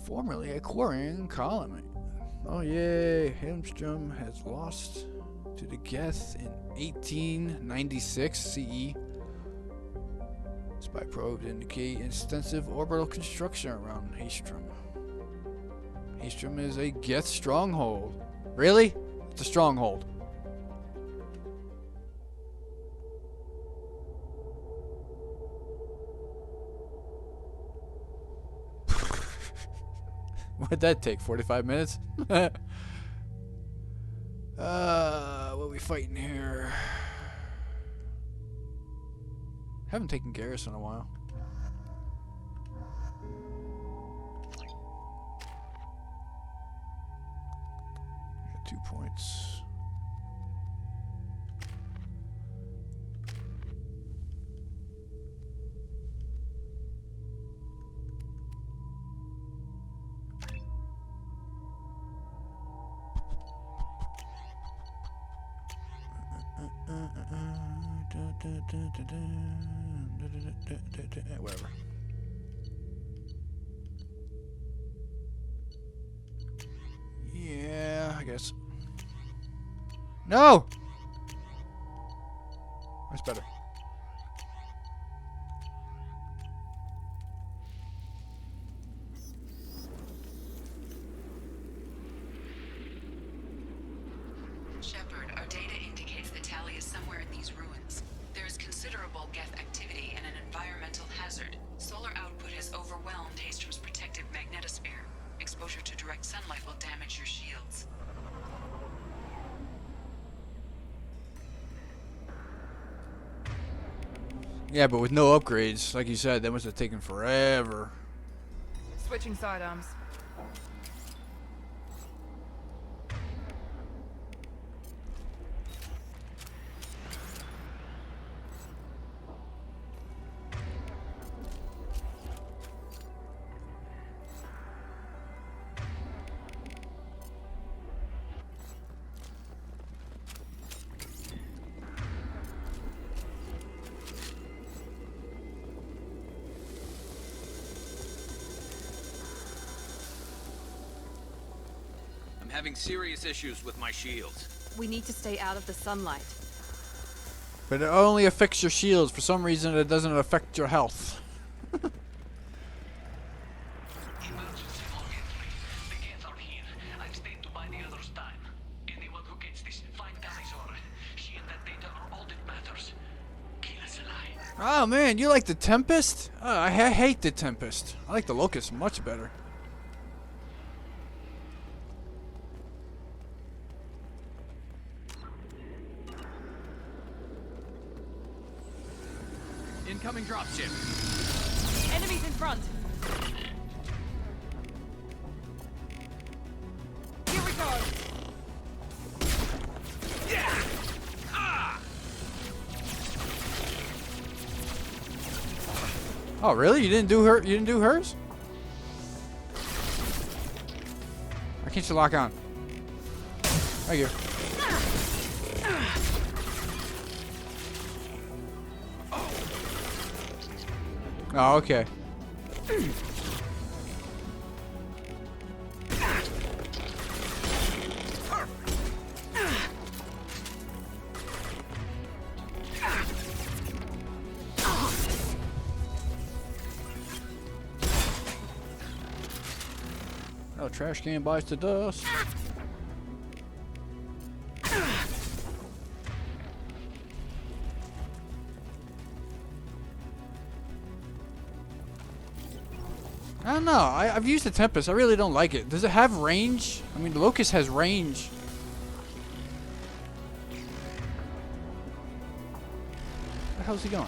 Formerly a quarrying colony. Oh yay, FemShep has lost to the Geth in 1896 CE. Spy probes indicate extensive orbital construction around Haestrom. Haestrom is a Geth stronghold. Really? It's a stronghold. What'd that take? 45 minutes? What are we fighting here? Haven't taken Garrus in a while. Got 2 points. Whatever. Yeah, I guess. No! That's better. Shepard, our data indicates that Tali is somewhere in these ruins. There is considerable Geth activity and an environmental hazard. Solar output has overwhelmed Haestrom's protective magnetosphere. Exposure to direct sunlight will damage your shields. Yeah, but with no upgrades, like you said, that must have taken forever. Switching sidearms. I'm having serious issues with my shields. We need to stay out of the sunlight. But it only affects your shields. For some reason, it doesn't affect your health. Emergency log entry. The Geth are here. I've stayed to buy the others time. Anyone who gets this, find Tali's aura. She and that data are all that matters. Kill us alive. Oh man, you like the Tempest? I hate the Tempest. I like the Locust much better. Incoming dropship. Enemies in front! Here we go! Yeah! Ah! Oh really? You didn't do her? You didn't do hers? Why can't you lock on? Thank you. Oh, okay. Oh, trash can bites the dust. I don't know. I've used the Tempest. I really don't like it. Does it have range? I mean, the Locust has range. Where the hell's he going?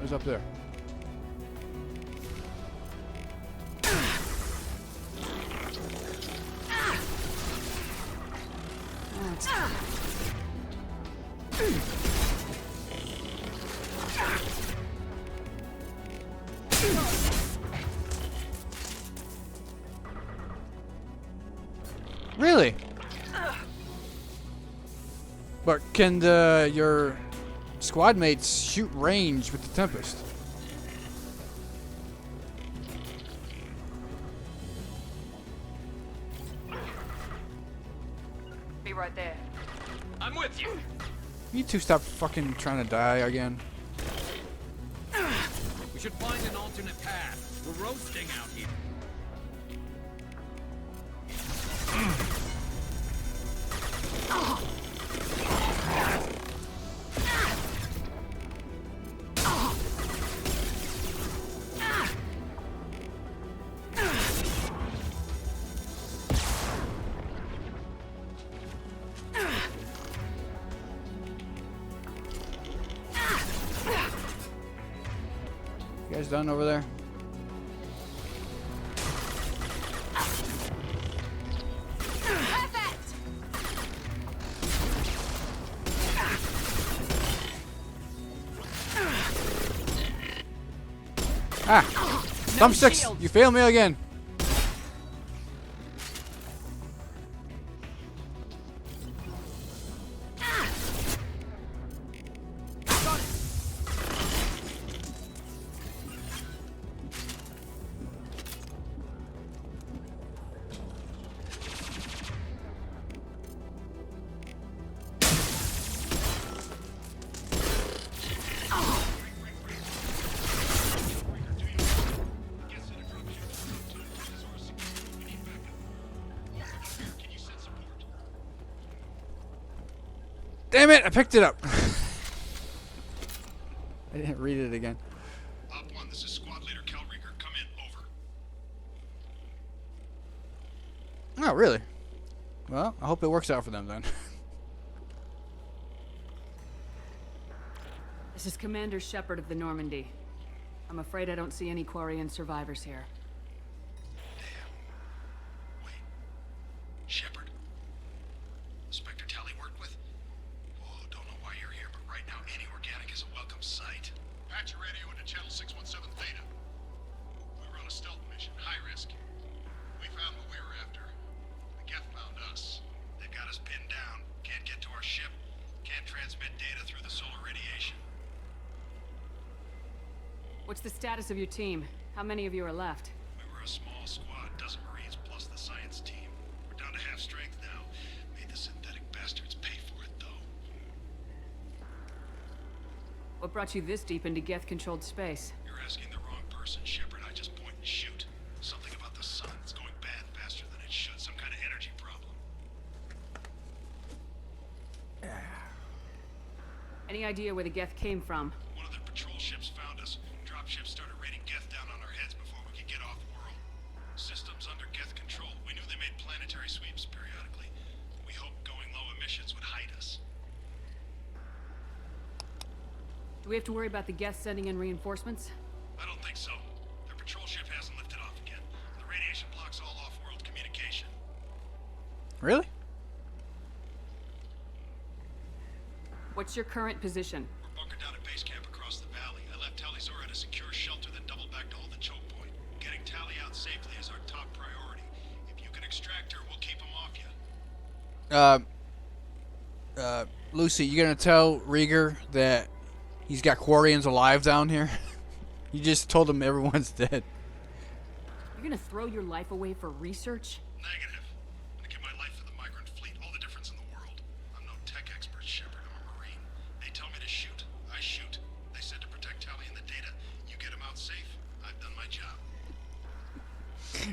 Who's up there? Really? But can your squad mates shoot range with the Tempest? right there. I'm with you. You two stop fucking trying to die again. We should find an alternate path. We're roasting out here. You guys done over there? Ah! Thumbsticks! shields. You failed me again! Damn it! I picked it up! I didn't read it again. Op 1, this is Squad Leader Cal Rieger. Come in, over. Oh, really? Well, I hope it works out for them then. This is Commander Shepard of the Normandy. I'm afraid I don't see any Quarian survivors here. Wait. Shepard? Inspector Tali worked with? Oh, don't know why you're here, but right now any organic is a welcome sight. Patch your radio into channel 617 Theta. We were on a stealth mission, high risk. We found what we were after. The Geth found us. They've got us pinned down. Can't get to our ship. Can't transmit data through the solar radiation. What's the status of your team? How many of you are left? We were a small squad, dozen Marines plus the science team. We're down to half strength now. Made the synthetic bastards pay for it, though. What brought you this deep into Geth-controlled space? You're asking the wrong person, Shepard. I just point and shoot. Something about the sun. It's going bad faster than it should. Some kind of energy problem. Any idea where the Geth came from? One of their patrol ships found us. Dropships started raining Geth down on our heads before we could get off world. Systems under Geth control. We knew they made planetary sweeps periodically. We hoped going low emissions would hide us. Do we have to worry about the Geth sending in reinforcements? I don't think so. Their patrol ship hasn't lifted off again. The radiation blocks all off-world communication. Really? What's your current position? We're bunkered down at base camp across the valley. I left Tali Zora at a secure shelter, then doubled back to hold the choke point. Getting Tali out safely is our top priority. If you can extract her, we'll keep him off you. Lucy, you gonna tell Rieger that he's got Quarians alive down here? You just told him everyone's dead. You're gonna throw your life away for research? Negative. I'm gonna give my life for the migrant fleet. All the difference in the world. I'm no tech expert, Shepard. I'm a Marine. They tell me to shoot. I shoot. They said to protect Tali and the data. You get him out safe. I've done my job.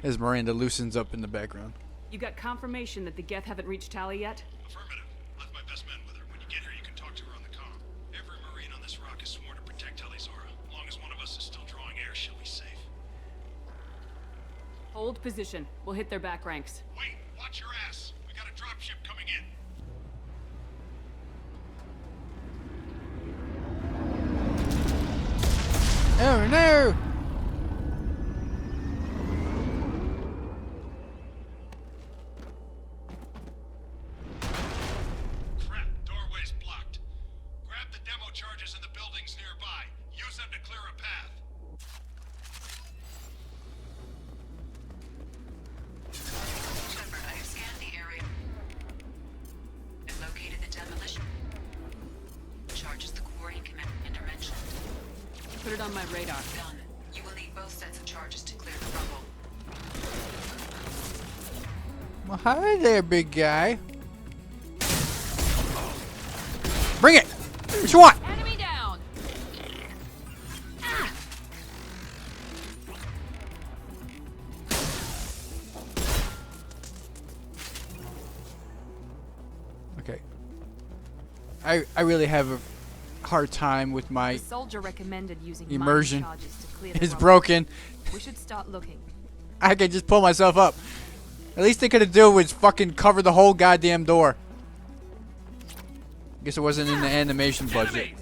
As Miranda loosens up in the background. You got confirmation that the Geth haven't reached Tali yet? Affirmative. Left my best men with her. When you get here, you can talk to her on the comm. Every Marine on this rock is sworn to protect Tali Zora. As long as one of us is still drawing air, she'll be safe. Hold position. We'll hit their back ranks. Wait, watch your ass. We got a dropship coming in. Oh no! Crap, doorway's blocked. Grab the demo charges in the buildings nearby. Use them to clear a path. Shepard, I have scanned the area and located the demolition charges the Quarian commander mentioned. Put it on my radar. Done. You will need both sets of charges to clear the rubble. Well, hi there, big guy. What you want? Enemy down. Okay. I really have a hard time with my The soldier recommended using immersion. mine charges to clear the It's rubble. broken. We should start looking. I can just pull myself up. At least they could have do was fucking cover the whole goddamn door. Guess it wasn't in the animation budget. Enemies!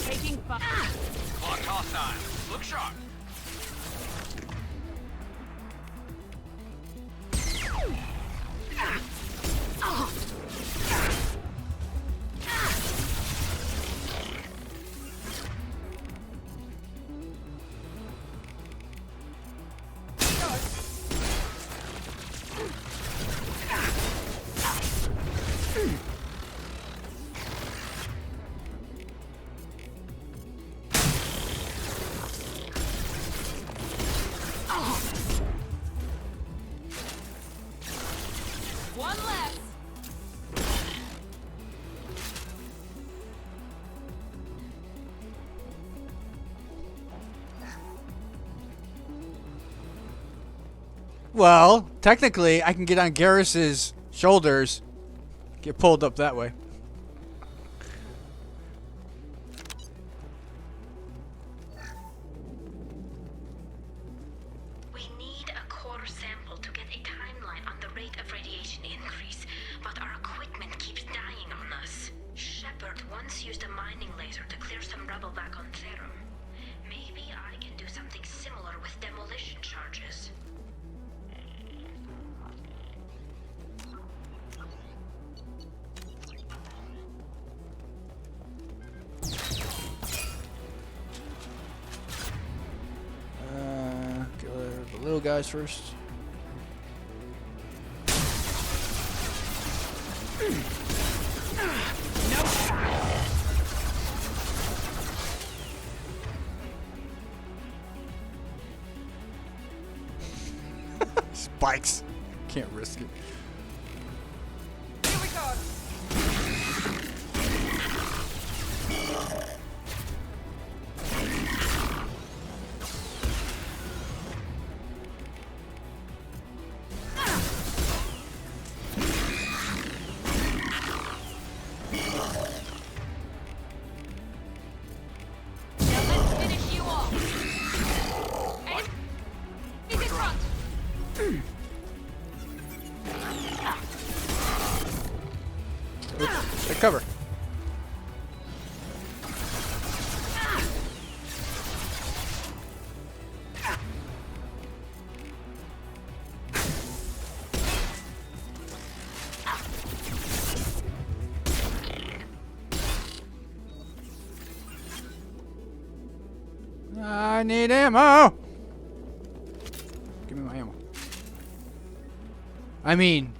Taking fire. Clock hostile. Look sharp. One less. Well, technically, I can get on Garrus's shoulders, get pulled up that way. We need a core sample to get a timeline on the rate of radiation increase, but our equipment keeps dying on us. Shepard once used a mining laser to clear some rubble back on Therum. Maybe I can do something similar with demolition charges. Get the little guys first. Spikes. Can't risk it. Here we go. Now let's finish you off. Enemies in front. Take cover. I need ammo. Give me my ammo. I mean,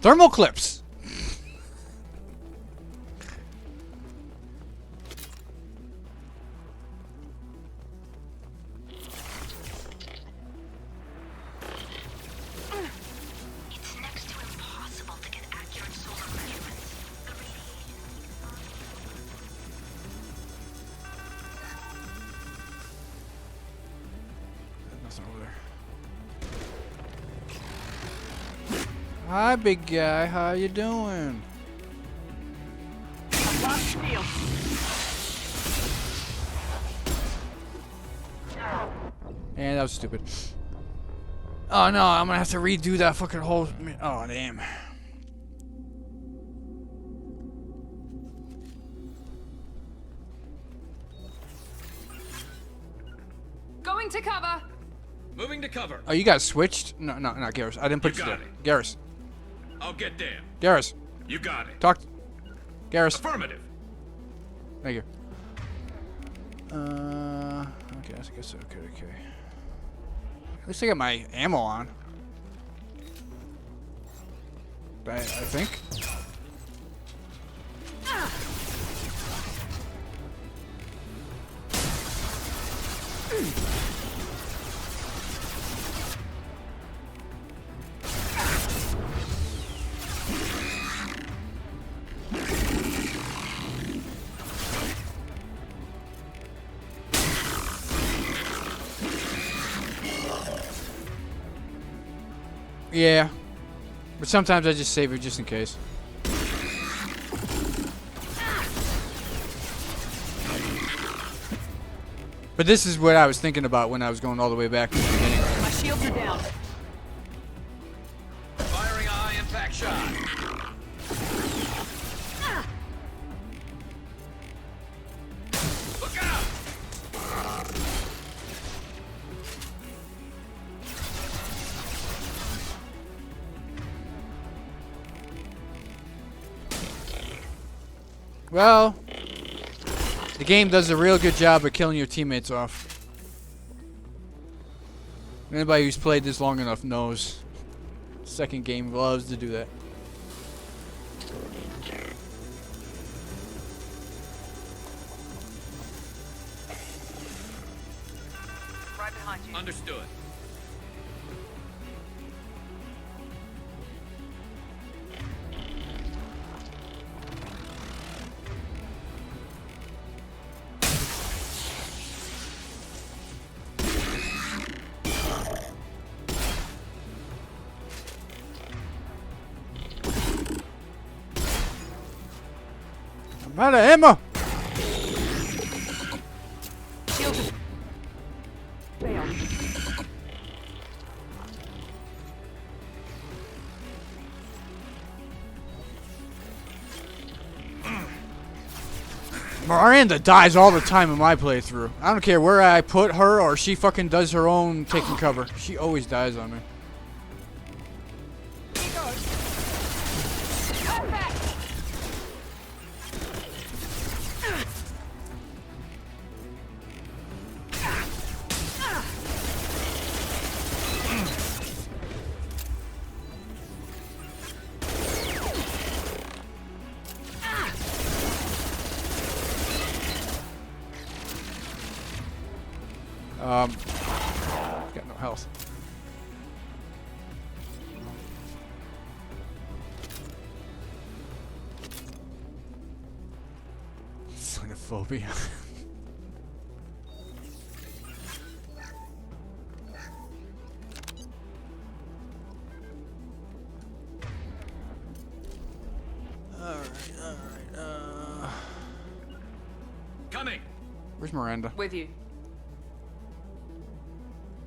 thermal clips. It's next to impossible to get accurate solar measurements. The radiation. Nothing over there. Hi, big guy. How you doing? And that was stupid. Oh no, I'm gonna have to redo that fucking whole. Oh damn. Going to cover. Moving to cover. Oh, you guys switched? No, not Garrus. I didn't put You you got there. it. Garrus. I'll get there. Garrus. You got it. Talk. Garrus. Affirmative. Thank you. Okay, I guess okay. At least I got my ammo on. I think. Yeah. But sometimes I just save it just in case. But this is what I was thinking about when I was going all the way back to the beginning. My shields are down. Firing a high impact shot. Look out! Well, the game does a real good job of killing your teammates off. Anybody who's played this long enough knows. Second game loves to do that. Right behind you. Understood. I'm out of ammo! Shields are failed. Miranda dies all the time in my playthrough. I don't care where I put her or she fucking does her own taking cover. She always dies on me. Got no health. Xenophobia. Alright. Coming. Where's Miranda? With you.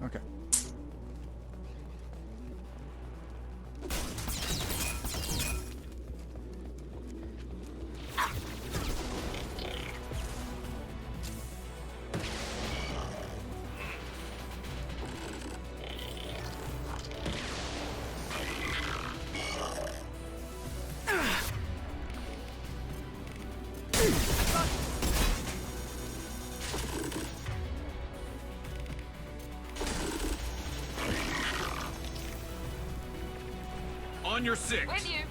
Okay. On your six. With you.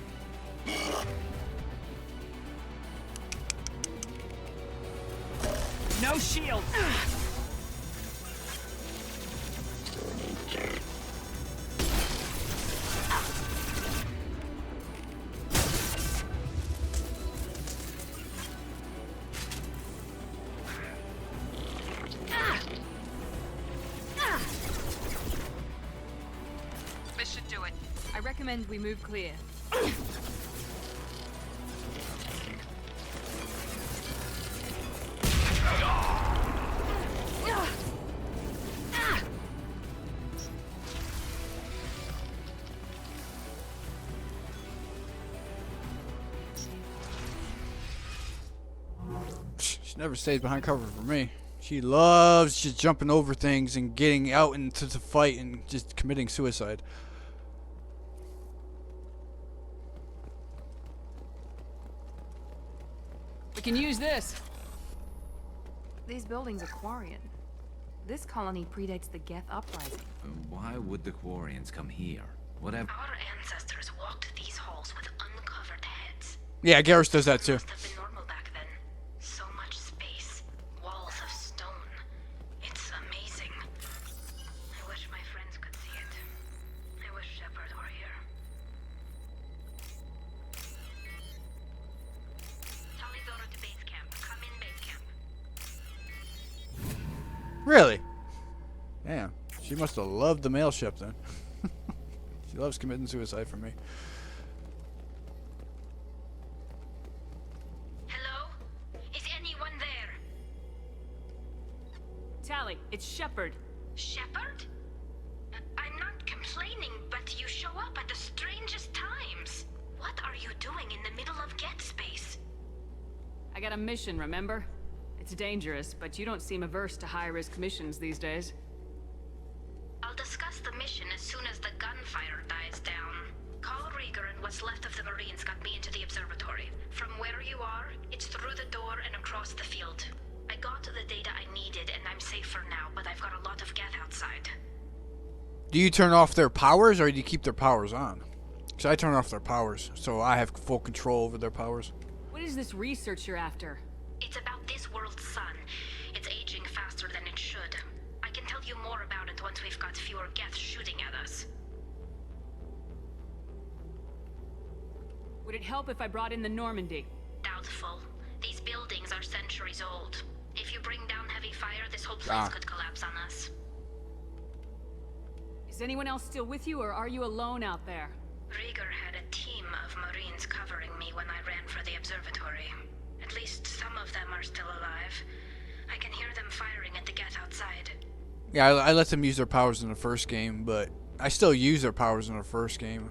No shield. This should do it. I recommend we move clear. She never stays behind cover for me. She loves just jumping over things and getting out into the fight and just committing suicide. We can use this. These buildings are Quarian. This colony predates the Geth uprising. Why would the Quarians come here? Whatever. Our ancestors walked these halls with uncovered heads. Yeah, Garrus does that too. Must have been normal back then. So much space, walls of stone. It's amazing. Damn. She must have loved the male ship then. She loves committing suicide for me. Hello? Is anyone there? Tali, it's Shepard. Shepard? I'm not complaining, but you show up at the strangest times. What are you doing in the middle of Get Space? I got a mission, remember? It's dangerous, but you don't seem averse to high-risk missions these days. I'll discuss the mission as soon as the gunfire dies down. Call Rieger and what's left of the Marines got me into the observatory. From where you are, it's through the door and across the field. I got the data I needed and I'm safe for now, but I've got a lot of Geth outside. Do you turn off their powers or do you keep their powers on? Because I turn off their powers, so I have full control over their powers. What is this research you're after? It's about this world's sun. It's aging faster than it should. I can tell you more about it once we've got fewer Geth shooting at us. Would it help if I brought in the Normandy? Doubtful. These buildings are centuries old. If you bring down heavy fire, this whole place could collapse on us. Is anyone else still with you, or are you alone out there? Rieger had a team of Marines covering me when I ran for the observatory. At least some of them are still alive. I can hear them firing at the Geth outside. Yeah, I let them use their powers in the first game, but I still use their powers in the first game.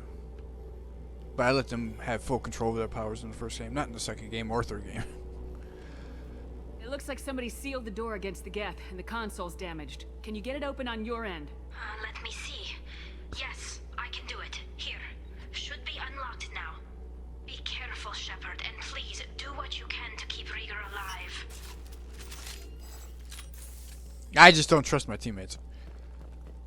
But I let them have full control of their powers in the first game, not in the second game or third game. It looks like somebody sealed the door against the Geth, and the console's damaged. Can you get it open on your end? Let me see. Yes, I can do it. Here. Should be unlocked now. Be careful, Shepard, and please do what you can to keep Rieger alive. I just don't trust my teammates.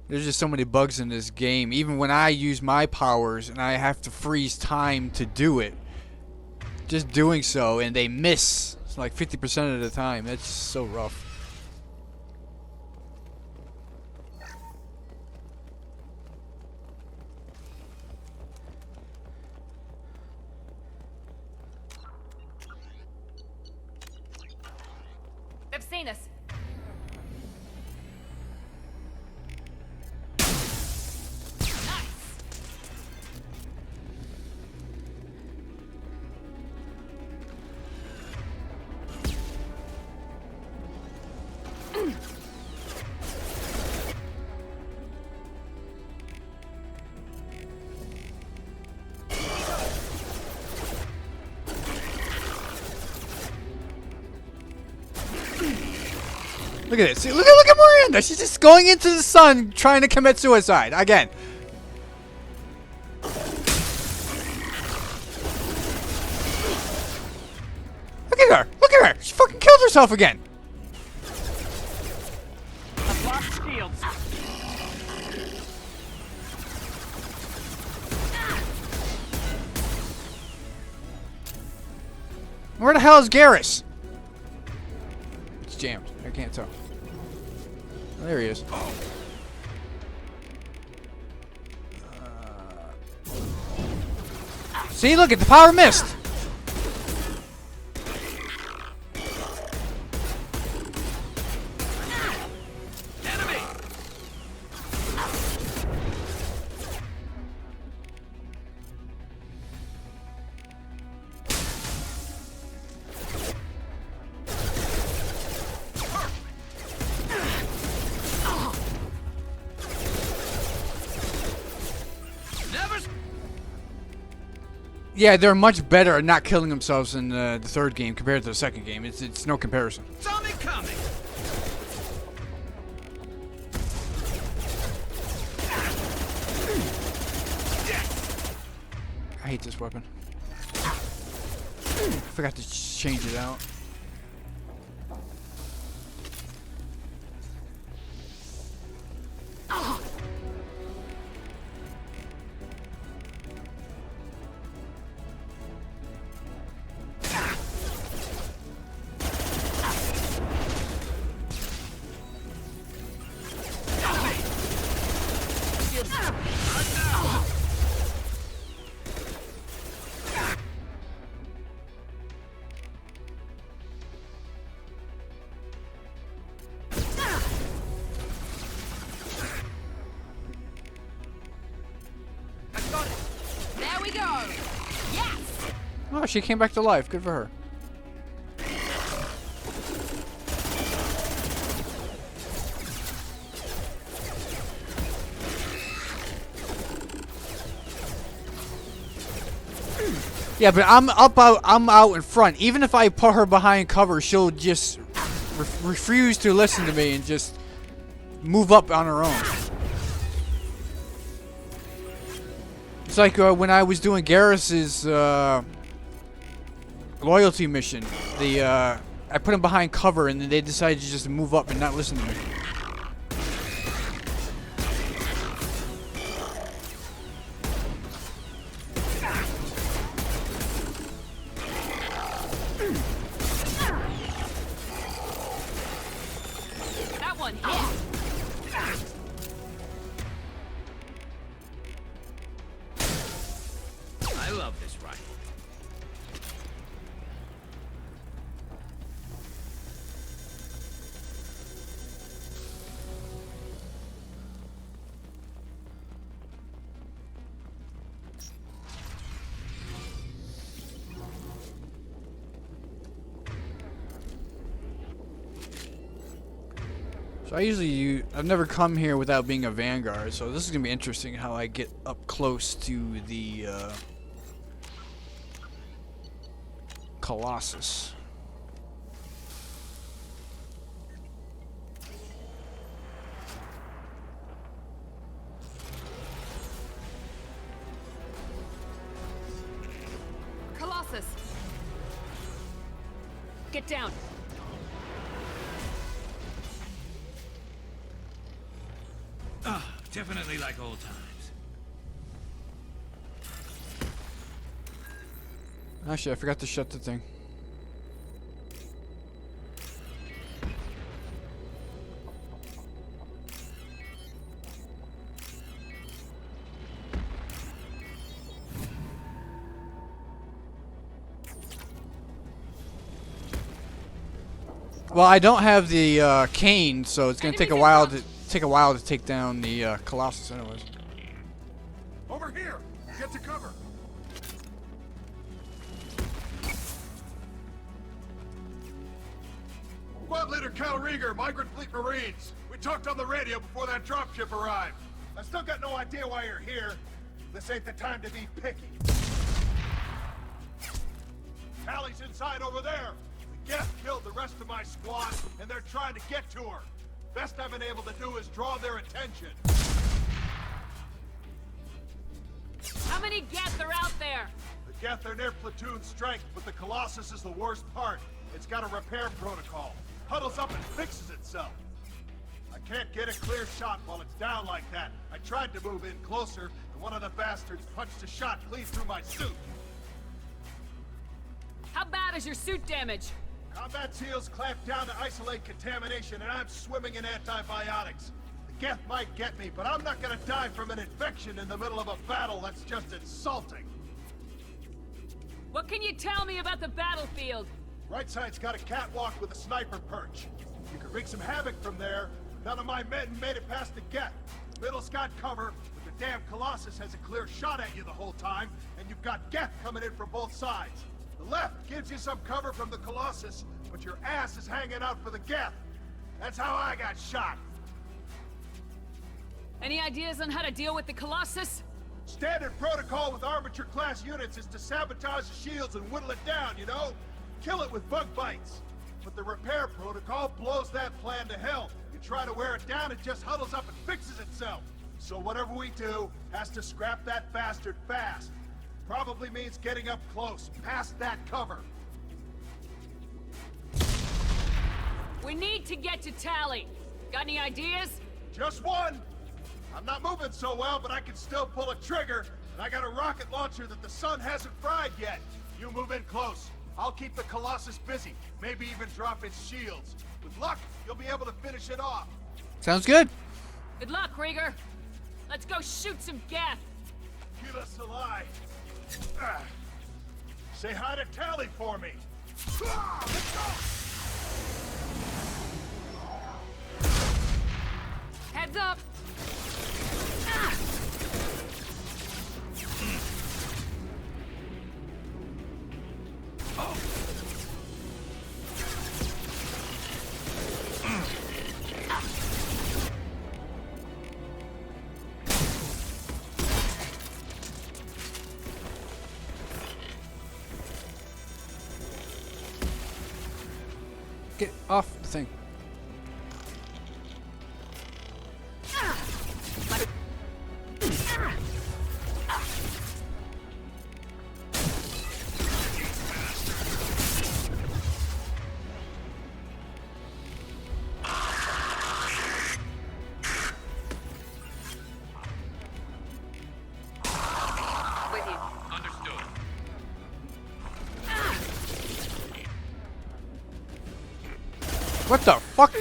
There's just so many bugs in this game. Even when I use my powers and I have to freeze time to do it, just doing so, and they miss. It's like 50% of the time. That's so rough. They've seen us. Look at this. See, look at Miranda. She's just going into the sun trying to commit suicide. Again. Look at her. Look at her. She fucking killed herself again. I've lost shields. Where the hell is Garrus? It's jammed. I can't tell. Oh, there he is. See, look at the power missed. Yeah, they're much better at not killing themselves in the third game compared to the second game. It's no comparison. Saw me coming. I hate this weapon. I forgot to change it out. she came back to life. Good for her. Yeah, but I'm out in front. Even if I put her behind cover, she'll just refuse to listen to me and just move up on her own. It's like when I was doing Garrus's loyalty mission. I put him behind cover, and then they decided to just move up and not listen to me. I love this rifle. So I've never come here without being a Vanguard, so this is gonna be interesting how I get up close to the Colossus. Colossus! Get down! Ah, definitely like old times. Actually, I forgot to shut the thing. Well, I don't have the cane, so it's gonna take a while to take down the Colossus, anyways. Over here! Get to cover! Squad Leader Cal Rieger, Migrant Fleet Marines. We talked on the radio before that dropship arrived. I still got no idea why you're here. This ain't the time to be picky. Tali's inside over there. The Geth killed the rest of my squad, and they're trying to get to her. Best I've been able to do is draw their attention. How many Geth are out there? The Geth are near platoon strength, but the Colossus is the worst part. It's got a repair protocol. Huddles up and fixes itself. I can't get a clear shot while it's down like that. I tried to move in closer, and one of the bastards punched a shot clean through my suit. How bad is your suit damage? Combat SEALs clamped down to isolate contamination, and I'm swimming in antibiotics. The Geth might get me, but I'm not gonna die from an infection in the middle of a battle. That's just insulting. What can you tell me about the battlefield? Right side's got a catwalk with a sniper perch. You can wreak some havoc from there. None of my men made it past the Geth. Middle's got cover, but the damn Colossus has a clear shot at you the whole time, and you've got Geth coming in from both sides. The left gives you some cover from the Colossus, but your ass is hanging out for the Geth. That's how I got shot. Any ideas on how to deal with the Colossus? Standard protocol with armature class units is to sabotage the shields and whittle it down, you know? Kill it with bug bites. But the repair protocol blows that plan to hell. You try to wear it down, it just huddles up and fixes itself. So whatever we do has to scrap that bastard fast. Probably means getting up close, past that cover. We need to get to Tali. Got any ideas? Just one. I'm not moving so well, but I can still pull a trigger. And I got a rocket launcher that the sun hasn't fried yet. You move in close. I'll keep the Colossus busy. Maybe even drop its shields. With luck, you'll be able to finish it off. Sounds good. Good luck, Rieger. Let's go shoot some Geth. Keep us alive. Say hi to Tali for me. Let's go! Heads up. Get off the thing. With you. Understood. What the fuck?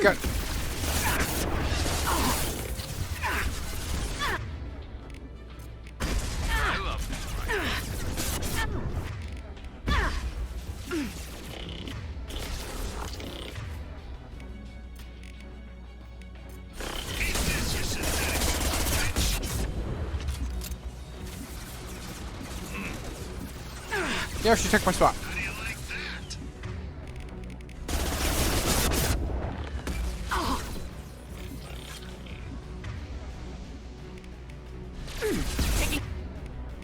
I love this. Yeah, she took my spot. How do you like that?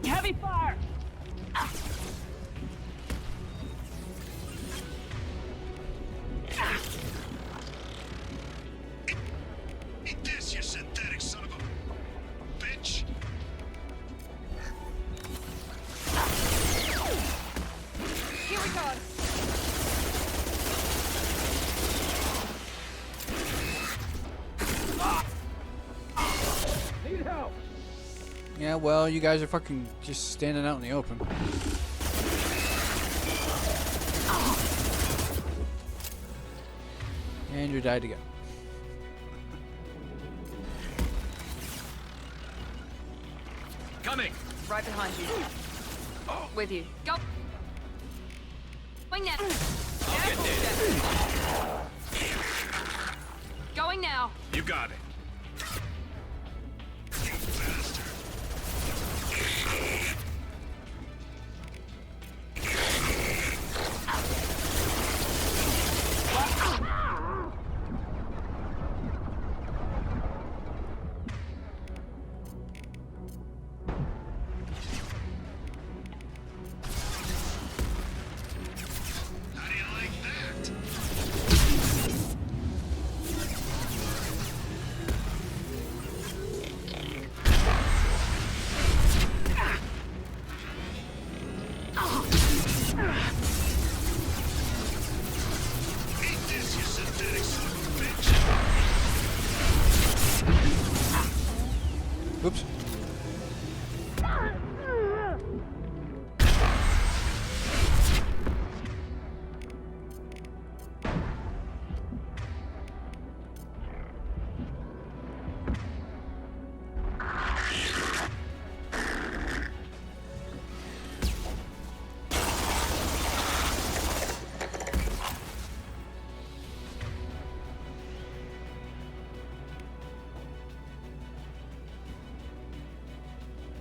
Heavy fire! Eat this, you synthetic son of a bitch. Here we go! Need help. Yeah, well, you guys are fucking just standing out in the open. And you died again. Coming. Right behind you. With you. Go! Going now! I'll get there. Going now! You got it. How do you like that? Eat this, you synthetic son of a bitch. Oops.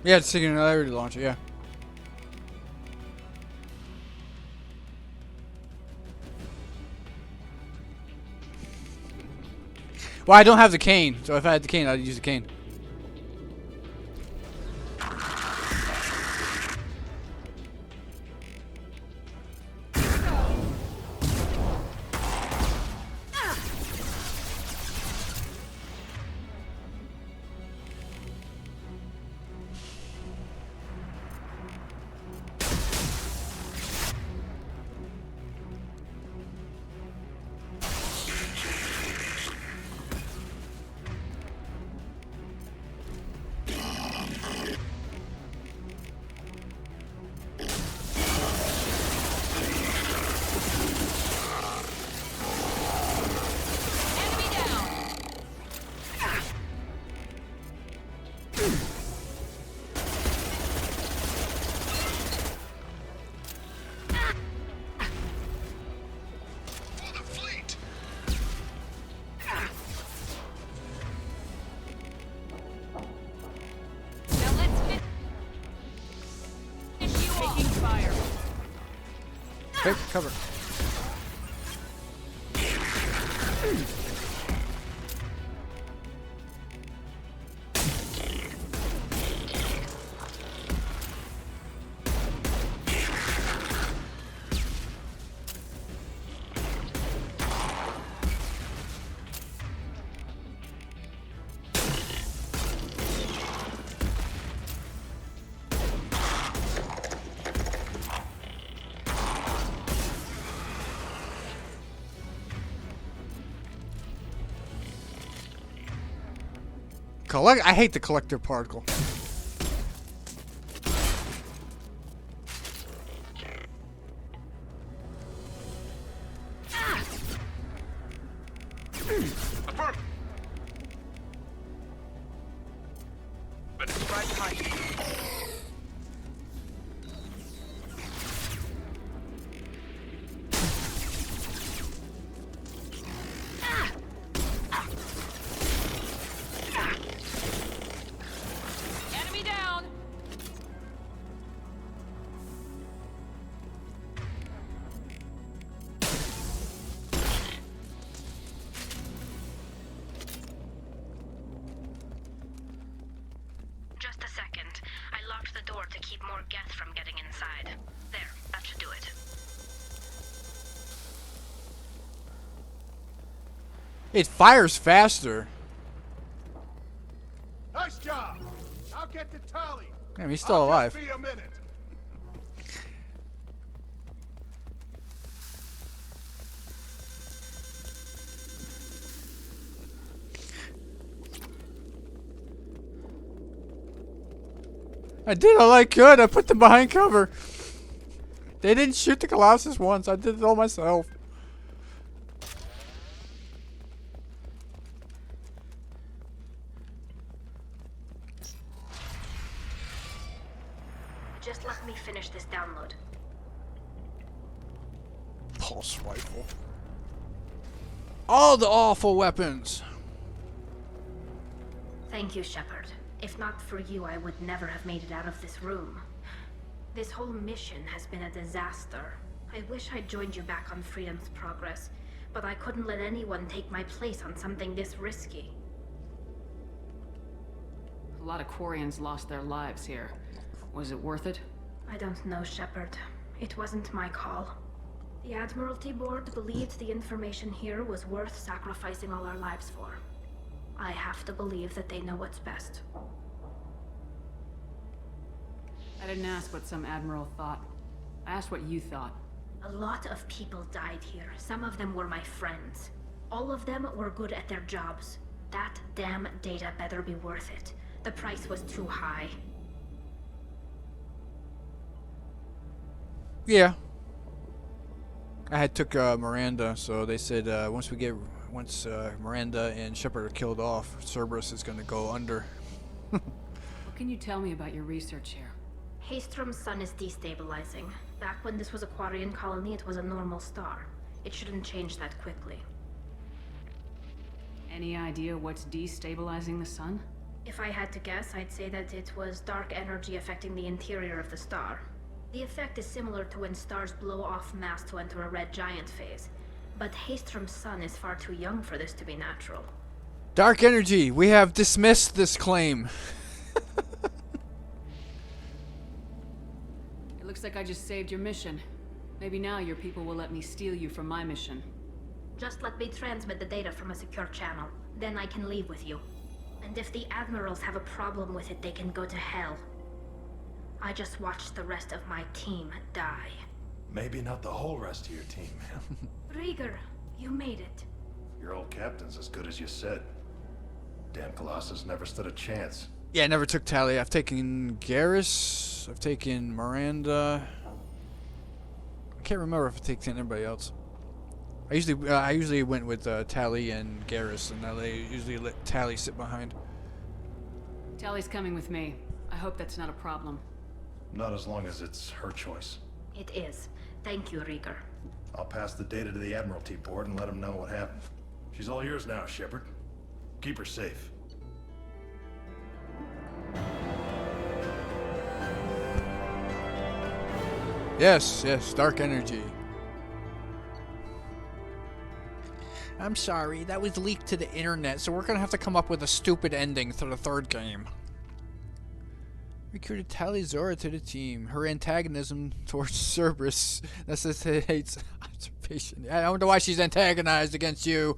Yeah, it's taking an artillery launcher, yeah. Well, I don't have the cane, so if I had the cane, I'd use the cane. For the fleet. Now let's finish you off. Taking fire. Okay, cover. I hate the collector particle. Affirm. But it's right behind you. Enemy down! Just a second. I locked the door to keep more Geth from getting inside. There, that should do it. It fires faster. Nice job. I'll get to Tali. Damn, he's still alive. Just be a minute. I did all I could. I put them behind cover. They didn't shoot the Colossus once. I did it all myself. Just let me finish this download. Pulse rifle. All the awful weapons. Thank you, Shepard. If not for you, I would never have made it out of this room. This whole mission has been a disaster. I wish I'd joined you back on Freedom's Progress, but I couldn't let anyone take my place on something this risky. A lot of Quarians lost their lives here. Was it worth it? I don't know, Shepard. It wasn't my call. The Admiralty Board believed the information here was worth sacrificing all our lives for. I have to believe that they know what's best. I didn't ask what some admiral thought. I asked what you thought. A lot of people died here. Some of them were my friends. All of them were good at their jobs. That damn data better be worth it. The price was too high. Yeah. I had took Miranda, so they said once Miranda and Shepard are killed off, Cerberus is going to go under. What can you tell me about your research here? Haystrom's sun is destabilizing. Back when this was a Quarian colony, it was a normal star. It shouldn't change that quickly. Any idea what's destabilizing the sun? If I had to guess, I'd say that it was dark energy affecting the interior of the star. The effect is similar to when stars blow off mass to enter a red giant phase. But Haystrom's sun is far too young for this to be natural. Dark energy. We have dismissed this claim. It looks like I just saved your mission. Maybe now your people will let me steal you from my mission. Just let me transmit the data from a secure channel. Then I can leave with you. And if the admirals have a problem with it, they can go to hell. I just watched the rest of my team die. Maybe not the whole rest of your team, man. Rieger, you made it. Your old captain's as good as you said. Damn Colossus never stood a chance. Yeah, I never took Tali. I've taken Garrus. I've taken Miranda. I can't remember if I've taken anybody else. I usually went with Tali and Garrus, and I usually let Tali sit behind. Tali's coming with me. I hope that's not a problem. Not as long as it's her choice. It is. Thank you, Rieger. I'll pass the data to the Admiralty Board and let them know what happened. She's all yours now, Shepard. Keep her safe. Yes, dark energy. I'm sorry, that was leaked to the internet, so we're gonna have to come up with a stupid ending to the third game. Recruited Tali Zora to the team. Her antagonism towards Cerberus necessitates observation. I don't know why she's antagonized against you.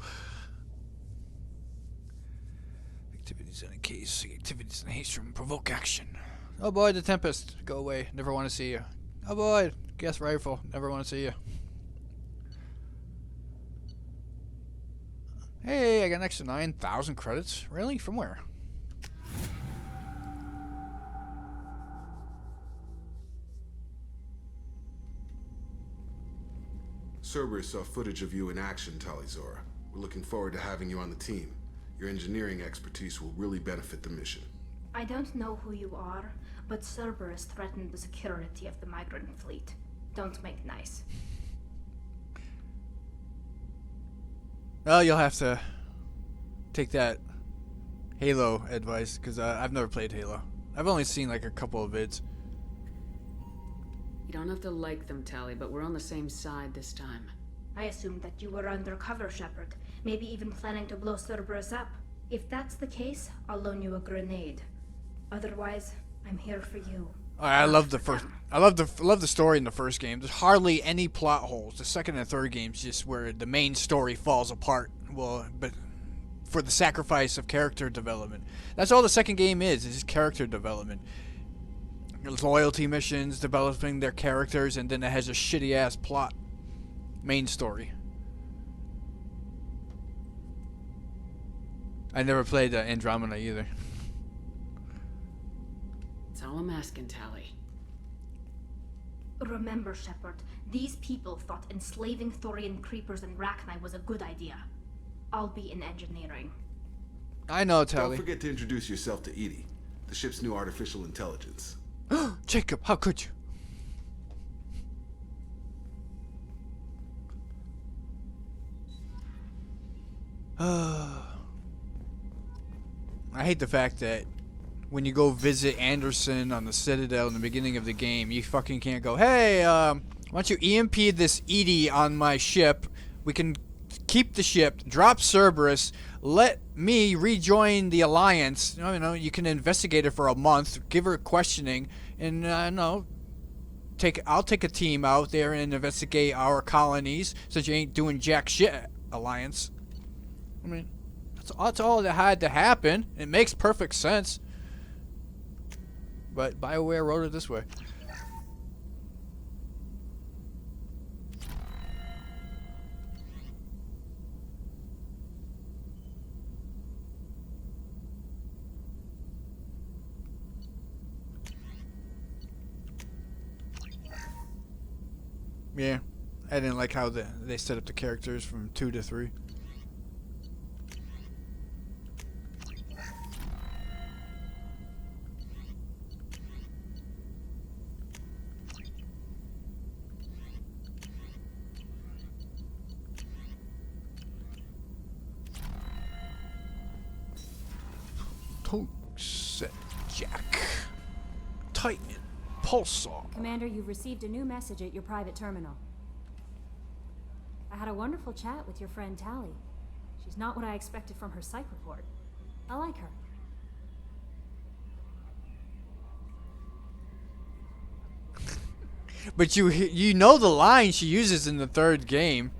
Activities in a case. Activities in haste from provoke action. Oh boy, the Tempest. Go away. Never want to see you. Oh boy, Gas Rifle. Never want to see you. Hey, I got an extra 9,000 credits. Really? From where? Cerberus saw footage of you in action, Tali. We're looking forward to having you on the team. Your engineering expertise will really benefit the mission. I don't know who you are, but Cerberus threatened the security of the migrant fleet. Don't make nice. Well, you'll have to take that Halo advice, because I've never played Halo. I've only seen like a couple of vids. You don't have to like them, Tali, but we're on the same side this time. I assumed that you were undercover, Shepard. Maybe even planning to blow Cerberus up. If that's the case, I'll loan you a grenade. Otherwise, I'm here for you. I love the first. I love the story in the first game. There's hardly any plot holes. The second and third games just where the main story falls apart. Well, but for the sacrifice of character development, that's all the second game is just character development. There's loyalty missions, developing their characters, and then it has a shitty ass plot. Main story. I never played Andromeda either. That's all I'm asking, Tali. Remember, Shepard, these people thought enslaving Thorian creepers and Rachni was a good idea. I'll be in engineering. I know, Tali. Don't forget to introduce yourself to Edie, the ship's new artificial intelligence. Jacob, how could you? I hate the fact that when you go visit Anderson on the Citadel in the beginning of the game, you fucking can't go, hey, why don't you EMP this Edie on my ship? We can keep the ship, drop Cerberus, let me rejoin the Alliance. You know, you can investigate her for a month, give her questioning, and I'll take a team out there and investigate our colonies since you ain't doing jack shit, Alliance. I mean, that's all that had to happen. It makes perfect sense. But BioWare wrote it this way. Yeah, I didn't like how they set up the characters from 2 to 3. Set Jack. Tighten it. Pulsar. Commander, you've received a new message at your private terminal. I had a wonderful chat with your friend Tali. She's not what I expected from her psych report. I like her. But you know the line she uses in the third game.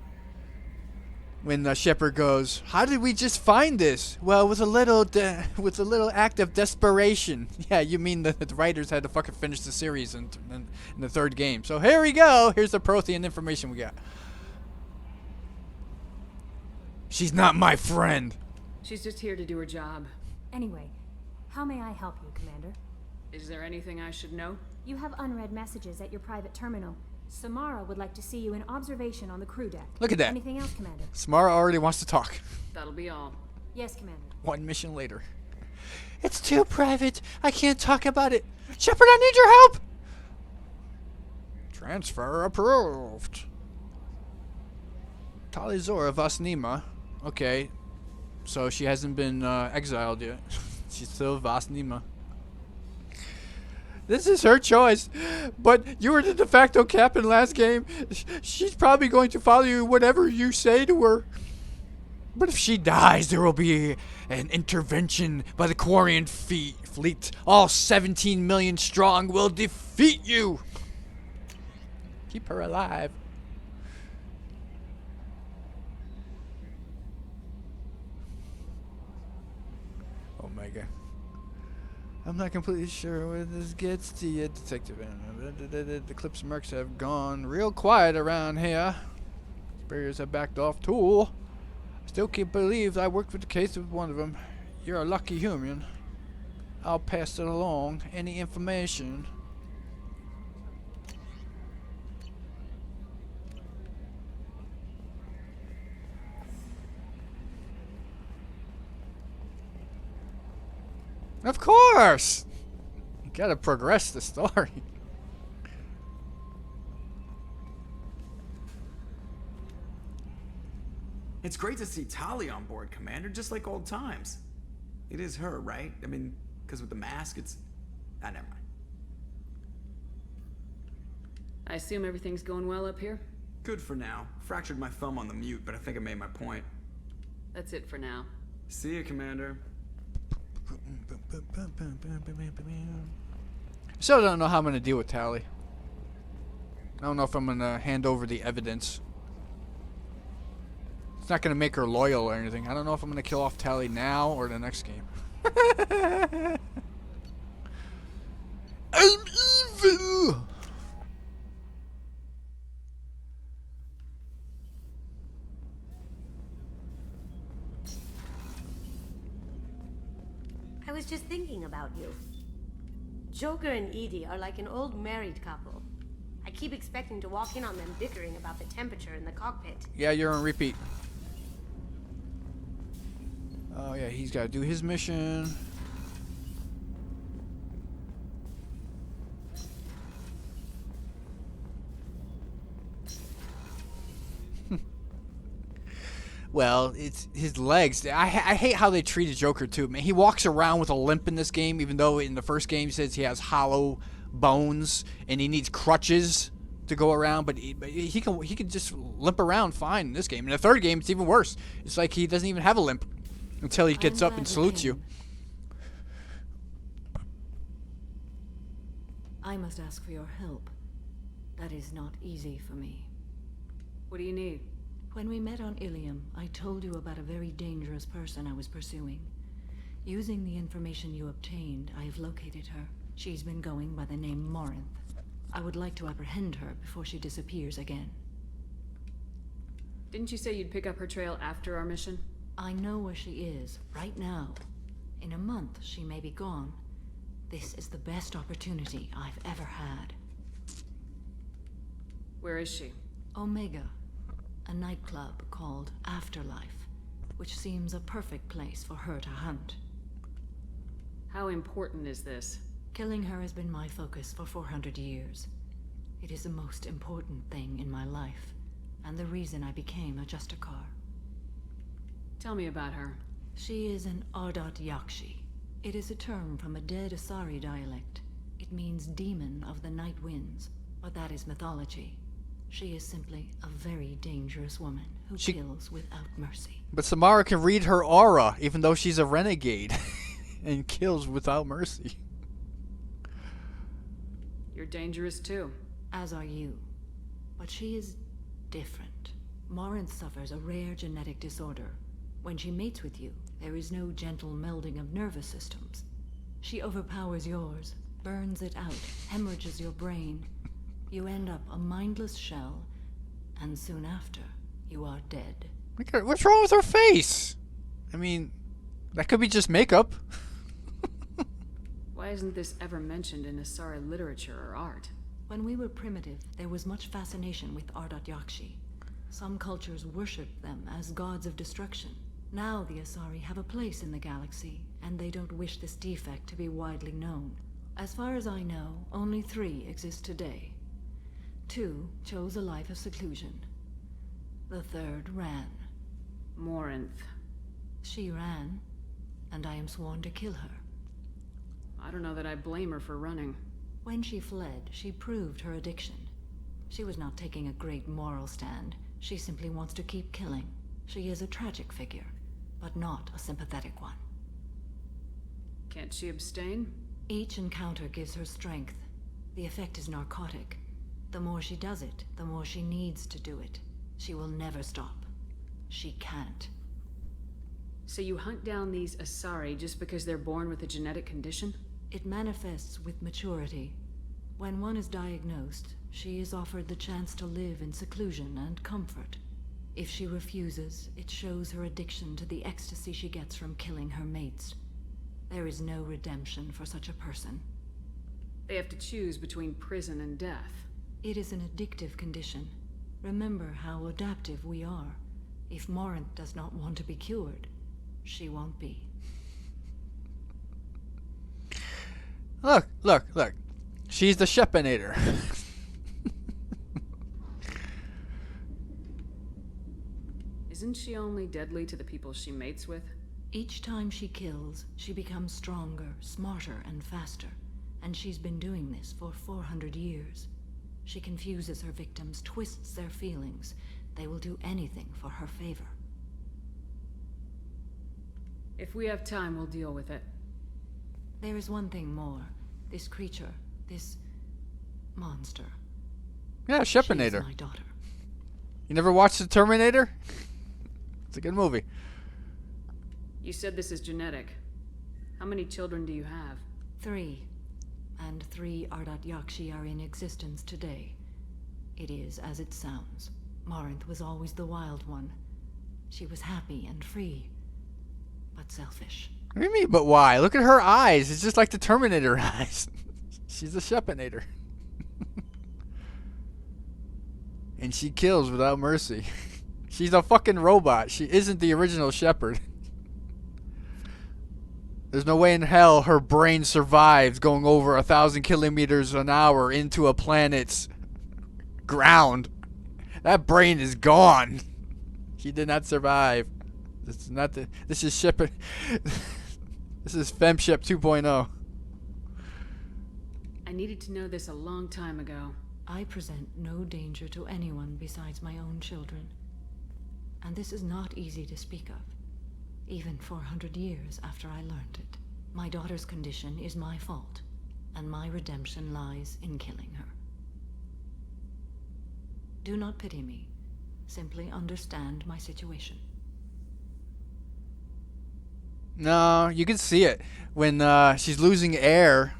When Shepard goes, "How did we just find this?" Well, with a little act of desperation. Yeah, you mean the writers had to fucking finish the series in the third game. So here we go. Here's the Prothean information we got. She's not my friend. She's just here to do her job. Anyway, how may I help you, Commander? Is there anything I should know? You have unread messages at your private terminal. Samara would like to see you in observation on the crew deck. Look at that. Anything else, Commander? Samara already wants to talk. That'll be all. Yes, Commander. One mission later. It's too private. I can't talk about it. Shepard, I need your help. Transfer approved. Tali Zora Vasnima. Okay. So she hasn't been exiled yet. She's still Vasnima. This is her choice, but you were the de facto captain last game. She's probably going to follow you whatever you say to her. But if she dies, there will be an intervention by the Quarian fleet. All 17 million strong will defeat you. Keep her alive. Oh my god. I'm not completely sure where this gets to you, Detective. The Clips Mercs have gone real quiet around here. Barriers have backed off too. Still can't believe I worked with the case of one of them. You're a lucky human. I'll pass it along. Any information. Of course! You gotta progress the story. It's great to see Tali on board, Commander, just like old times. It is her, right? I mean, because with the mask, it's... Ah, never mind. I assume everything's going well up here? Good for now. Fractured my thumb on the mute, but I think I made my point. That's it for now. See you, Commander. Still don't know how I'm gonna deal with Tali. I don't know if I'm gonna hand over the evidence. It's not gonna make her loyal or anything. I don't know if I'm gonna kill off Tali now or the next game. I'm evil! I was just thinking about you. Joker and Edie are like an old married couple. I keep expecting to walk in on them bickering about the temperature in the cockpit. Yeah, you're on repeat. Oh yeah, he's gotta do his mission. Well, it's his legs. I hate how they treated Joker too, man. He walks around with a limp in this game, even though in the first game he says he has hollow bones and he needs crutches to go around. But he can just limp around fine in this game. In the third game, it's even worse. It's like he doesn't even have a limp until he gets up and salutes you. I must ask for your help. That is not easy for me. What do you need? When we met on Ilium, I told you about a very dangerous person I was pursuing. Using the information you obtained, I have located her. She's been going by the name Morinth. I would like to apprehend her before she disappears again. Didn't you say you'd pick up her trail after our mission? I know where she is, right now. In a month, she may be gone. This is the best opportunity I've ever had. Where is she? Omega. A nightclub called Afterlife, which seems a perfect place for her to hunt. How important is this? Killing her has been my focus for 400 years. It is the most important thing in my life, and the reason I became a Justicar. Tell me about her. She is an Ardat Yakshi. It is a term from a dead Asari dialect. It means demon of the night winds, but that is mythology. She is simply a very dangerous woman who kills without mercy. But Samara can read her aura, even though she's a renegade, and kills without mercy. You're dangerous too. As are you. But she is different. Morinth suffers a rare genetic disorder. When she mates with you, there is no gentle melding of nervous systems. She overpowers yours, burns it out, hemorrhages your brain. You end up a mindless shell, and soon after, you are dead. What's wrong with her face? I mean, that could be just makeup. Why isn't this ever mentioned in Asari literature or art? When we were primitive, there was much fascination with Ardat Yakshi. Some cultures worshipped them as gods of destruction. Now the Asari have a place in the galaxy, and they don't wish this defect to be widely known. As far as I know, only 3 exist today. 2 chose a life of seclusion. The 3rd ran. Morinth. She ran, and I am sworn to kill her. I don't know that I blame her for running. When she fled, she proved her addiction. She was not taking a great moral stand. She simply wants to keep killing. She is a tragic figure, but not a sympathetic one. Can't she abstain? Each encounter gives her strength. The effect is narcotic. The more she does it, the more she needs to do it. She will never stop. She can't. So you hunt down these Asari just because they're born with a genetic condition? It manifests with maturity. When one is diagnosed, she is offered the chance to live in seclusion and comfort. If she refuses, it shows her addiction to the ecstasy she gets from killing her mates. There is no redemption for such a person. They have to choose between prison and death. It is an addictive condition. Remember how adaptive we are. If Morinth does not want to be cured, she won't be. Look, look, look. She's the Shepinator. Isn't she only deadly to the people she mates with? Each time she kills, she becomes stronger, smarter, and faster. And she's been doing this for 400 years. She confuses her victims, twists their feelings. They will do anything for her favor. If we have time, we'll deal with it. There is one thing more. This creature, this monster. Yeah, Shepinator. She is my daughter. You never watched The Terminator? It's a good movie. You said this is genetic. How many children do you have? 3. And 3 Ardat Yakshi are in existence today. It is as it sounds. Marinth was always the wild one. She was happy and free, but selfish. What do you mean, but why? Look at her eyes. It's just like the Terminator eyes. She's a Shepinator. And she kills without mercy. She's a fucking robot. She isn't the original Shepherd. There's no way in hell her brain survives going over 1,000 kilometers an hour into a planet's ground. That brain is gone. She did not survive. This is not the. This is Shepherd. This is FemShep 2.0. I needed to know this a long time ago. I present no danger to anyone besides my own children. And this is not easy to speak of, even 400 years after I learned it. My daughter's condition is my fault, and my redemption lies in killing her. Do not pity me. Simply understand my situation. No, you can see it. When she's losing air,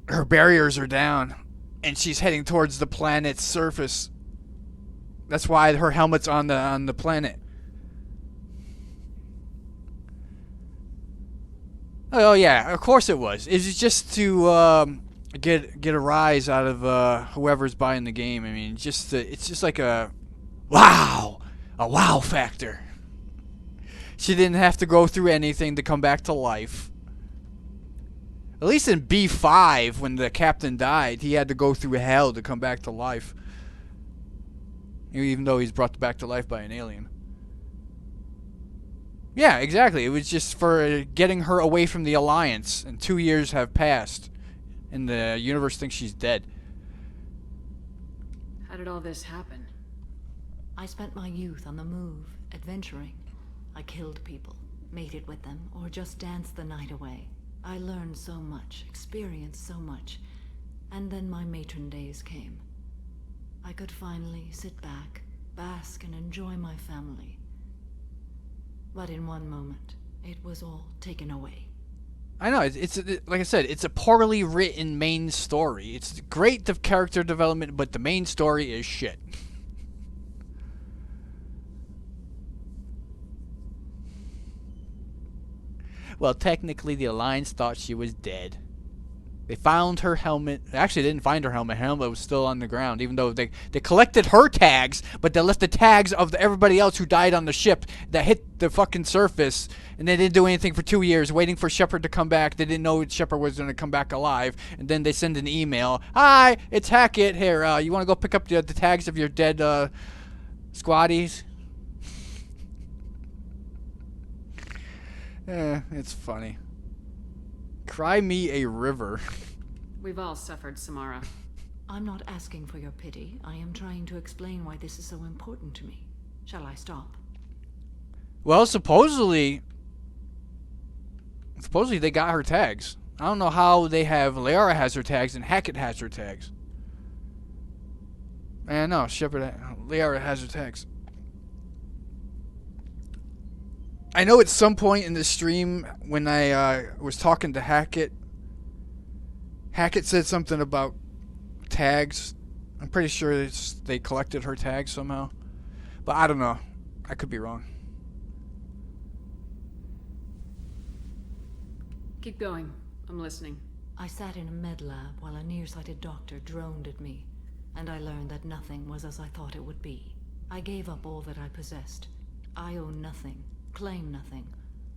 her barriers are down, and she's heading towards the planet's surface. That's why her helmet's on the planet. Oh yeah, of course it was. It's just to get a rise out of whoever's buying the game. I mean, it's just like a wow factor. She didn't have to go through anything to come back to life. At least in B5, when the captain died, he had to go through hell to come back to life. Even though he's brought back to life by an alien. Yeah, exactly. It was just for getting her away from the Alliance. And 2 years have passed. And the universe thinks she's dead. How did all this happen? I spent my youth on the move, adventuring. I killed people, mated with them, or just danced the night away. I learned so much, experienced so much. And then my matron days came. I could finally sit back, bask, and enjoy my family. But in one moment, it was all taken away. I know, it's like I said, it's a poorly written main story. It's great character development, but the main story is shit. Well, technically, the Alliance thought she was dead. They found her helmet. Actually, they didn't find her helmet. Her helmet was still on the ground, even though they collected her tags, but they left the tags of everybody else who died on the ship that hit the fucking surface, and they didn't do anything for 2 years, waiting for Shepard to come back. They didn't know Shepard was going to come back alive, and then they send an email. Hi, it's Hackett here. You want to go pick up the tags of your dead squaddies? It's funny. Cry me a river. We've all suffered, Samara. I'm not asking for your pity. I am trying to explain why this is so important to me. Shall I stop? Well, supposedly they got her tags. I don't know how they have. Liara has her tags and Hackett has her tags. No, Liara has her tags. I know at some point in the stream when I was talking to Hackett said something about tags. I'm pretty sure they collected her tags somehow. But I don't know. I could be wrong. Keep going. I'm listening. I sat in a med lab while a nearsighted doctor droned at me, and I learned that nothing was as I thought it would be. I gave up all that I possessed. I own nothing. Claim nothing.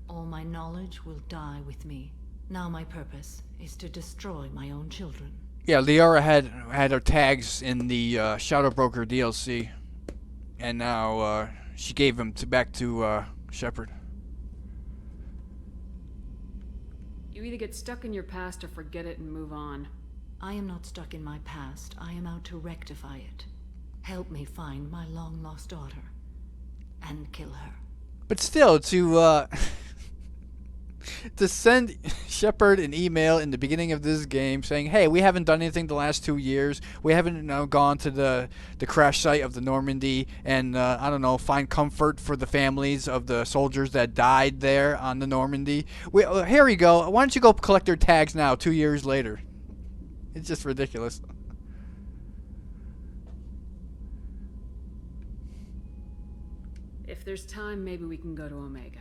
All my knowledge will die with me. Now my purpose is to destroy my own children. Yeah, Liara had her tags in the Shadow Broker DLC, and now she gave them back to Shepard. You either get stuck in your past or forget it and move on. I am not stuck in my past. I am out to rectify it. Help me find my long-lost daughter. And kill her. But still, to send Shepard an email in the beginning of this game saying, hey, we haven't done anything the last 2 years. We haven't gone to the crash site of the Normandy and, I don't know, find comfort for the families of the soldiers that died there on the Normandy. Here we go. Why don't you go collect their tags now, 2 years later? It's just ridiculous. If there's time, maybe we can go to Omega.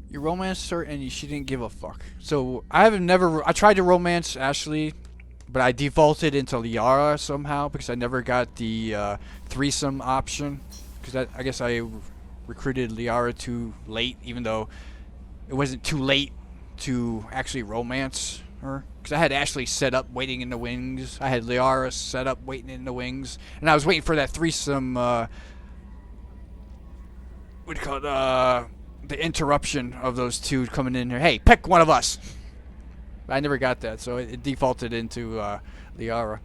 You romanced her and she didn't give a fuck. So I tried to romance Ashley, but I defaulted into Liara somehow because I never got the threesome option. Because I guess I recruited Liara too late, even though it wasn't too late to actually romance her. Because I had Ashley set up waiting in the wings. I had Liara set up waiting in the wings. And I was waiting for that threesome, what do you call it, the interruption of those two coming in here. Hey, pick one of us. I never got that, so it defaulted into Liara.